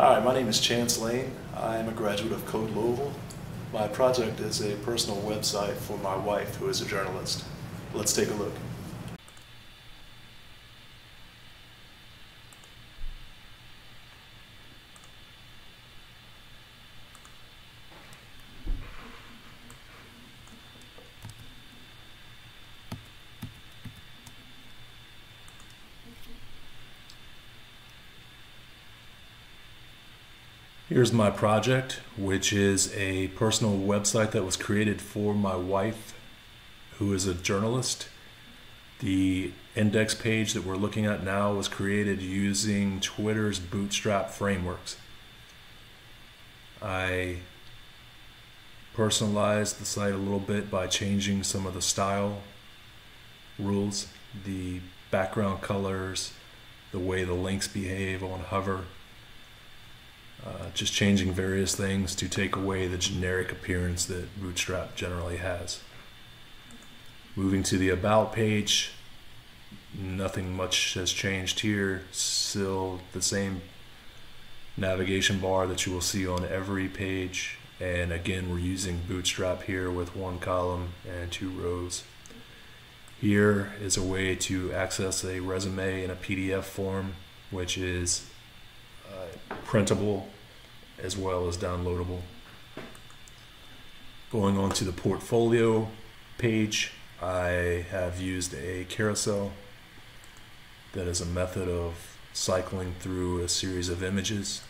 Hi, my name is Chance Lane. I am a graduate of Code Louisville. My project is a personal website for my wife, who is a journalist. Let's take a look. Here's my project, which is a personal website that was created for my wife, who is a journalist. The index page that we're looking at now was created using Twitter's Bootstrap frameworks. I personalized the site a little bit by changing some of the style rules, the background colors, the way the links behave on hover. Just changing various things to take away the generic appearance that Bootstrap generally has. Moving to the About page, nothing much has changed here. Still the same navigation bar that you will see on every page. And again, we're using Bootstrap here with one column and 2 rows. Here is a way to access a resume in a PDF form, which is printable as well as downloadable. Going on to the portfolio page, I have used a carousel that is a method of cycling through a series of images.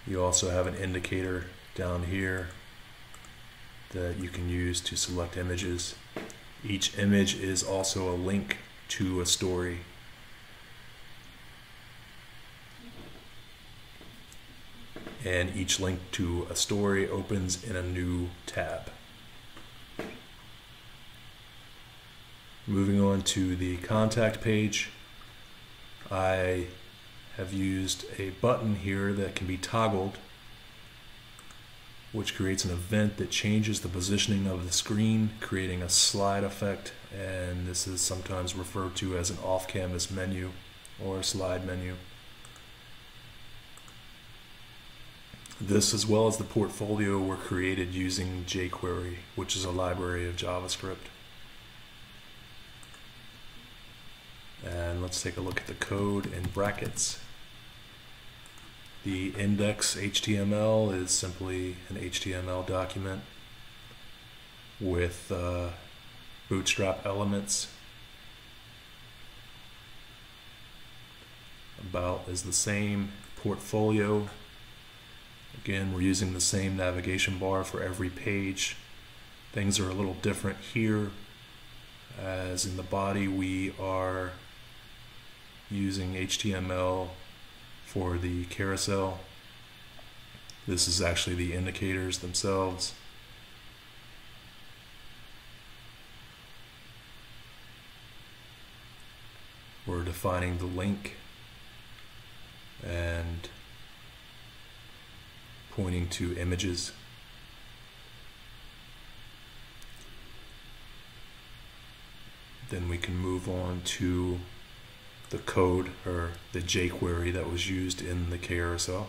You also have an indicator down here that you can use to select images. Each image is also a link to a story. And each link to a story opens in a new tab. Moving on to the contact page, I have used a button here that can be toggled, which creates an event that changes the positioning of the screen, creating a slide effect, and this is sometimes referred to as an off-canvas menu or a slide menu. This, as well as the portfolio, were created using jQuery, which is a library of JavaScript. And let's take a look at the code in brackets. The index HTML is simply an HTML document with Bootstrap elements. About is the same. Portfolio, again, we're using the same navigation bar for every page. Things are a little different here, as in the body we are using HTML for the carousel. This is actually the indicators themselves. We're defining the link and pointing to images. Then we can move on to the code, or the jQuery that was used in the carousel.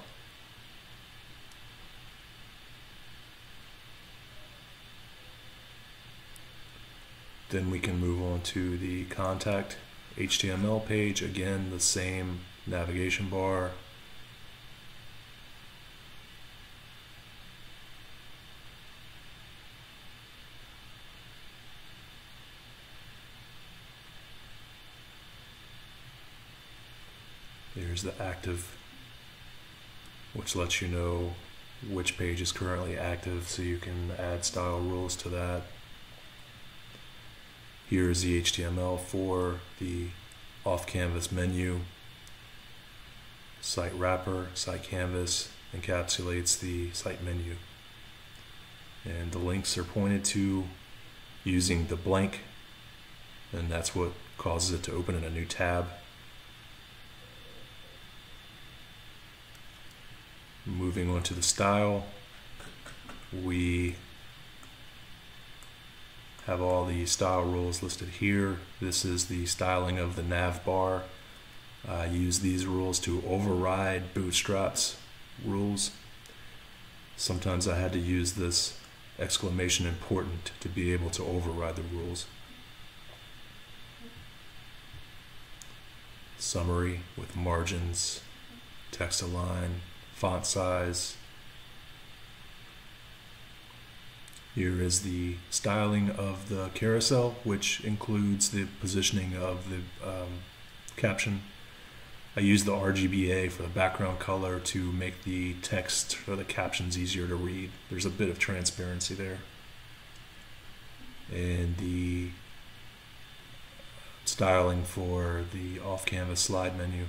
Then we can move on to the contact HTML page. Again, the same navigation bar. There's the active, which lets you know which page is currently active, so you can add style rules to that. Here is the HTML for the off-canvas menu. Site wrapper, site canvas encapsulates the site menu. And the links are pointed to using the blank, and that's what causes it to open in a new tab. Moving on to the style, we have all the style rules listed here. This is the styling of the nav bar. I use these rules to override Bootstrap's rules. Sometimes I had to use this exclamation important to be able to override the rules. Summary with margins, text align, font size. Here is the styling of the carousel, which includes the positioning of the caption. I use the RGBA for the background color to make the text or the captions easier to read. There's a bit of transparency there. And the styling for the off-canvas slide menu.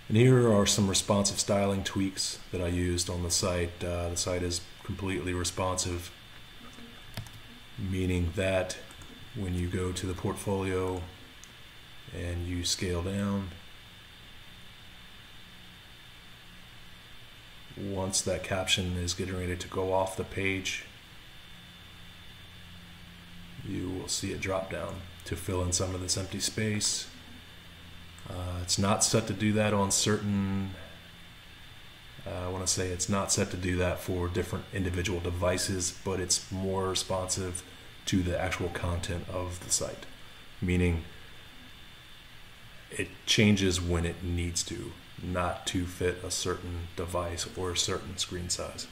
And here are some responsive styling tweaks that I used on the site. The site is completely responsive, meaning that when you go to the portfolio and you scale down, once that caption is getting ready to go off the page, you will see it drop down to fill in some of this empty space. It's not set to do that on certain, I want to say it's not set to do that for different individual devices, but it's more responsive to the actual content of the site, meaning it changes when it needs to, not to fit a certain device or a certain screen size.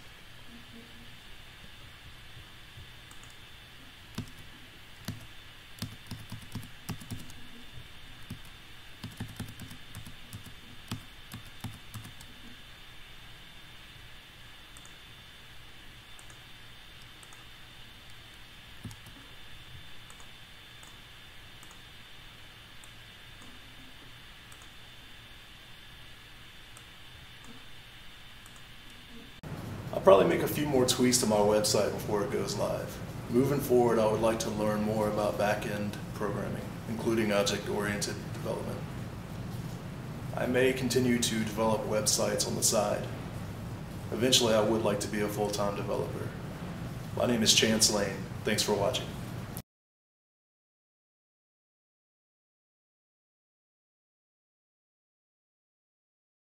I'll probably make a few more tweaks to my website before it goes live. Moving forward, I would like to learn more about back-end programming, including object-oriented development. I may continue to develop websites on the side. Eventually, I would like to be a full-time developer. My name is Chance Lane. Thanks for watching.